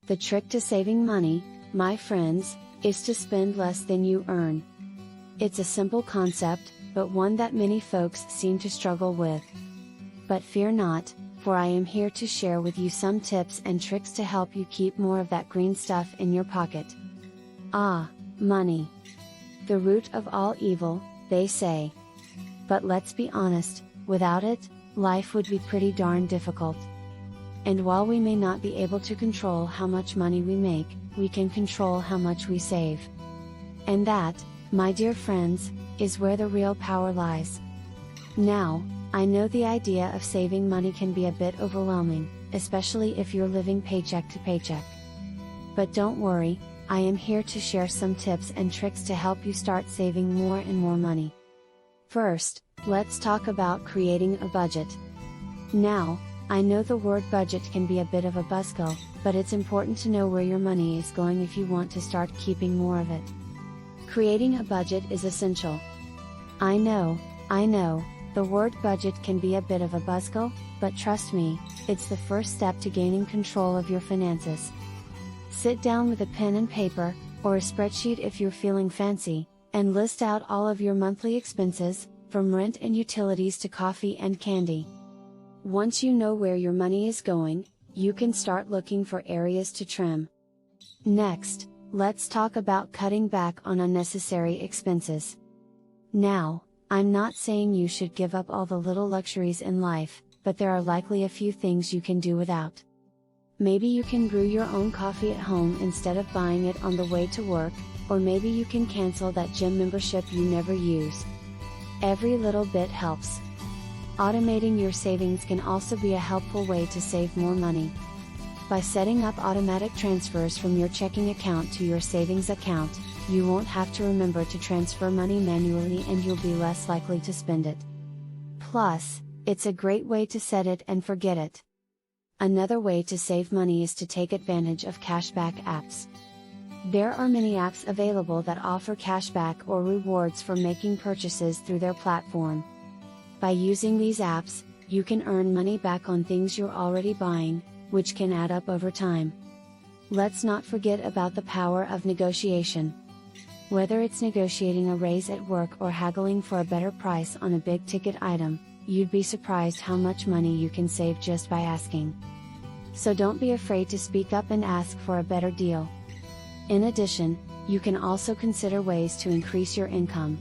The trick to saving money, my friends, is to spend less than you earn. It's a simple concept, but one that many folks seem to struggle with. But fear not, for I am here to share with you some tips and tricks to help you keep more of that green stuff in your pocket. Money. The root of all evil, they say. But let's be honest, without it, life would be pretty darn difficult. And while we may not be able to control how much money we make, we can control how much we save. And that, my dear friends, is where the real power lies. Now, I know the idea of saving money can be a bit overwhelming, especially if you're living paycheck to paycheck. But don't worry, I am here to share some tips and tricks to help you start saving more and more money. First, let's talk about creating a budget. Now, I know the word budget can be a bit of a buzzkill, but it's important to know where your money is going if you want to start keeping more of it. Creating a budget is essential. I know, the word budget can be a bit of a buzzkill, but trust me, it's the first step to gaining control of your finances. Sit down with a pen and paper, or a spreadsheet if you're feeling fancy, and list out all of your monthly expenses, from rent and utilities to coffee and candy. Once you know where your money is going, you can start looking for areas to trim. Next, let's talk about cutting back on unnecessary expenses. Now, I'm not saying you should give up all the little luxuries in life, but there are likely a few things you can do without. Maybe you can brew your own coffee at home instead of buying it on the way to work, or maybe you can cancel that gym membership you never use. Every little bit helps. Automating your savings can also be a helpful way to save more money. By setting up automatic transfers from your checking account to your savings account, you won't have to remember to transfer money manually and you'll be less likely to spend it. Plus, it's a great way to set it and forget it. Another way to save money is to take advantage of cashback apps. There are many apps available that offer cashback or rewards for making purchases through their platform. By using these apps, you can earn money back on things you're already buying, which can add up over time. Let's not forget about the power of negotiation. Whether it's negotiating a raise at work or haggling for a better price on a big ticket item, you'd be surprised how much money you can save just by asking. So don't be afraid to speak up and ask for a better deal. In addition, you can also consider ways to increase your income.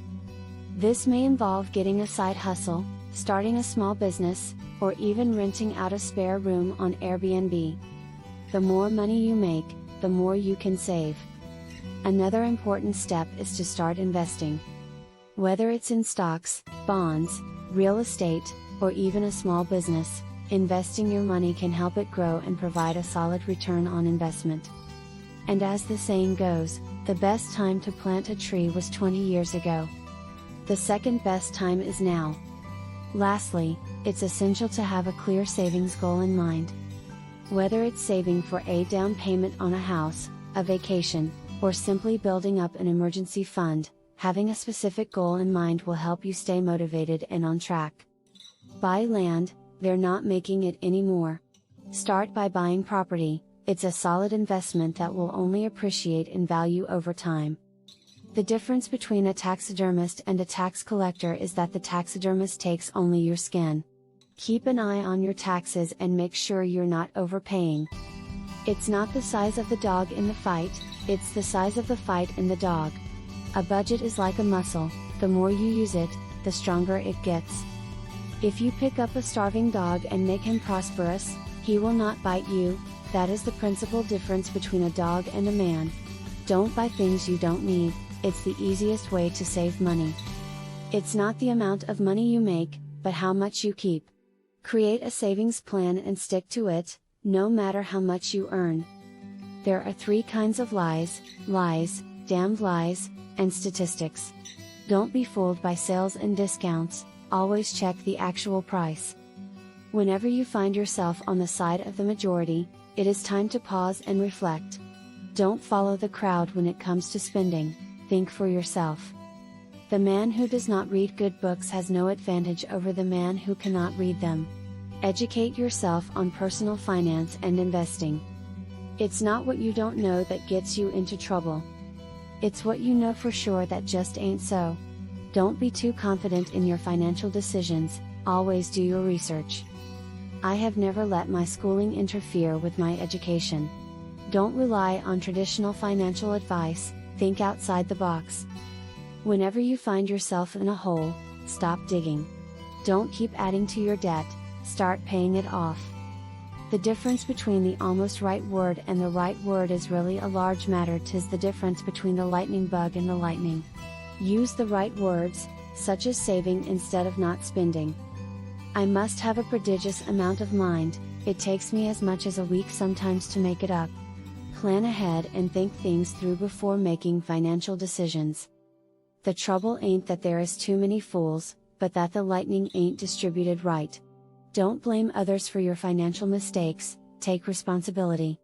This may involve getting a side hustle, starting a small business, or even renting out a spare room on Airbnb. The more money you make, the more you can save. Another important step is to start investing. Whether it's in stocks, bonds, real estate, or even a small business, investing your money can help it grow and provide a solid return on investment. And as the saying goes, the best time to plant a tree was 20 years ago. The second best time is now. Lastly, it's essential to have a clear savings goal in mind. Whether it's saving for a down payment on a house, a vacation, or simply building up an emergency fund, having a specific goal in mind will help you stay motivated and on track. Buy land, they're not making it anymore. Start by buying property, it's a solid investment that will only appreciate in value over time. The difference between a taxidermist and a tax collector is that the taxidermist takes only your skin. Keep an eye on your taxes and make sure you're not overpaying. It's not the size of the dog in the fight, it's the size of the fight in the dog. A budget is like a muscle, the more you use it, the stronger it gets. If you pick up a starving dog and make him prosperous, he will not bite you. That is the principal difference between a dog and a man. Don't buy things you don't need, it's the easiest way to save money. It's not the amount of money you make, but how much you keep. Create a savings plan and stick to it, no matter how much you earn. There are 3 kinds of lies, damned lies, and statistics. Don't be fooled by sales and discounts, always check the actual price. Whenever you find yourself on the side of the majority, it is time to pause and reflect. Don't follow the crowd when it comes to spending, think for yourself. The man who does not read good books has no advantage over the man who cannot read them. Educate yourself on personal finance and investing. It's not what you don't know that gets you into trouble. It's what you know for sure that just ain't so. Don't be too confident in your financial decisions, always do your research. I have never let my schooling interfere with my education. Don't rely on traditional financial advice, think outside the box. Whenever you find yourself in a hole, stop digging. Don't keep adding to your debt, start paying it off. The difference between the almost right word and the right word is really a large matter. 'Tis the difference between the lightning bug and the lightning. Use the right words, such as saving instead of not spending. I must have a prodigious amount of mind, it takes me as much as a week sometimes to make it up. Plan ahead and think things through before making financial decisions. The trouble ain't that there is too many fools, but that the lightning ain't distributed right. Don't blame others for your financial mistakes, take responsibility.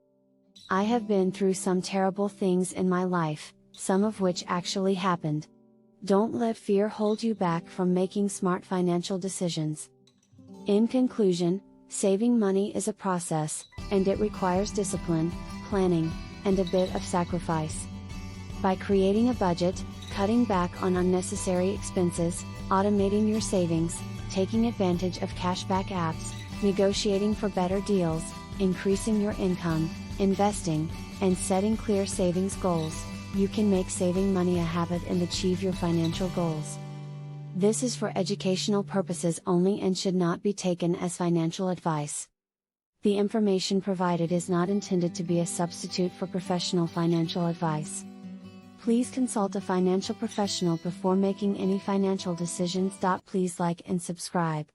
I have been through some terrible things in my life, some of which actually happened. Don't let fear hold you back from making smart financial decisions. In conclusion, saving money is a process, and it requires discipline, planning, and a bit of sacrifice. By creating a budget, cutting back on unnecessary expenses, automating your savings, taking advantage of cashback apps, negotiating for better deals, increasing your income, investing, and setting clear savings goals, you can make saving money a habit and achieve your financial goals. This is for educational purposes only and should not be taken as financial advice. The information provided is not intended to be a substitute for professional financial advice. Please consult a financial professional before making any financial decisions. Please like and subscribe.